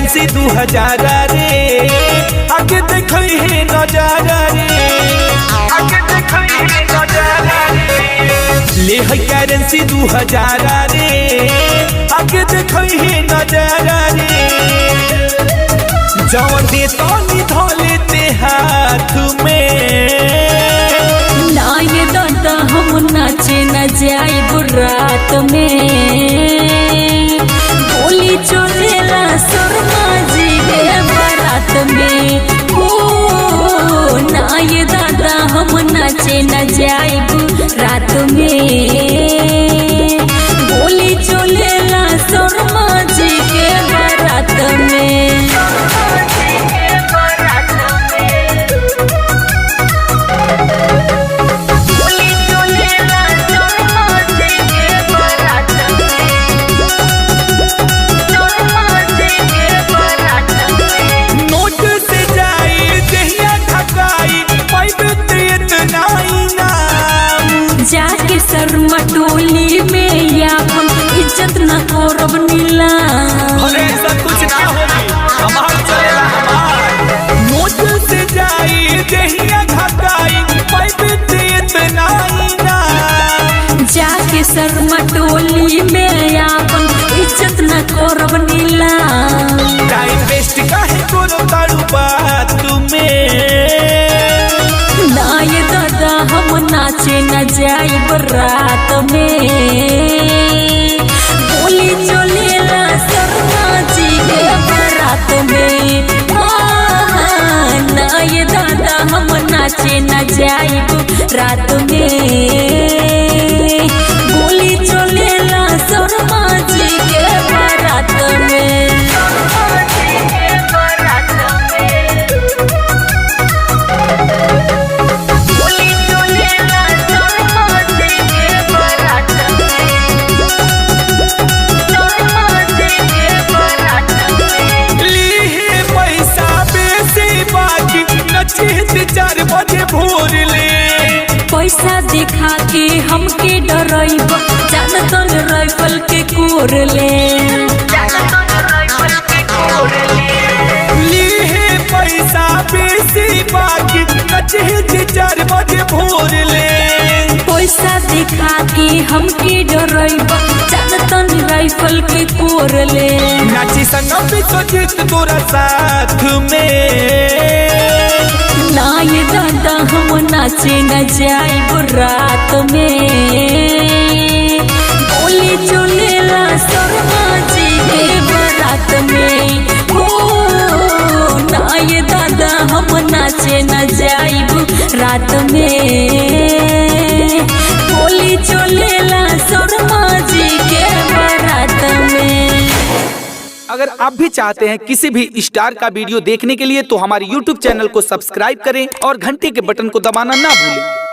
Currency 2000 रे आगे देखो है नजारा रे आगे देखो है नजारा रे ले है करेंसी 2000 रे आगे देखो है नजारा रे जवन दे तो निधोले ते हाथ में ना ये दादा हम नाचे न जाए रात में गोली चलेला शर्मा जी के बारात में ओ ना ये दादा हम नाचे न जाए रात में गोली चलेला शर्मा जी के बारात में जाके शर्मा टोली में यापन इज्जत न करब नीला अरे ऐसा कुछ ना होगी हमार चलेला हमार नोट से जाई जहिया घटाई पैबे इतना ही ना जाके शर्मा टोली में यापन इज्जत न करब नीला टाइम वेस्ट काहे करो तारू बात में ना ये दादा हम नाचे न जाए रात में गोली चलेला शर्मा जी के बारात में ना ये दादा हम नाचे न जाए रात में गोली चलेला शर्मा जी के बारात में भोर ले पैसा दिखा के हमके डराइब जानतन राइफल के कोर ले लीहे पैसा बेसी बाकी नचे 4 बजे भोर ले पैसा दिखा के हमके डराइब जानतन राइफल के कोर ले नाची संगम भी सोचित तोरा साथ में ना ये दादा हम नाचे न जाए रात में गोली चलेला शर्मा जी के बारात में हो ना ये दादा हम नाचे न जाए रात में गोली चलेला शर्मा जी के बारात में। अगर आप भी चाहते हैं किसी भी स्टार का वीडियो देखने के लिए तो हमारे YouTube चैनल को सब्सक्राइब करें और घंटी के बटन को दबाना ना भूलें।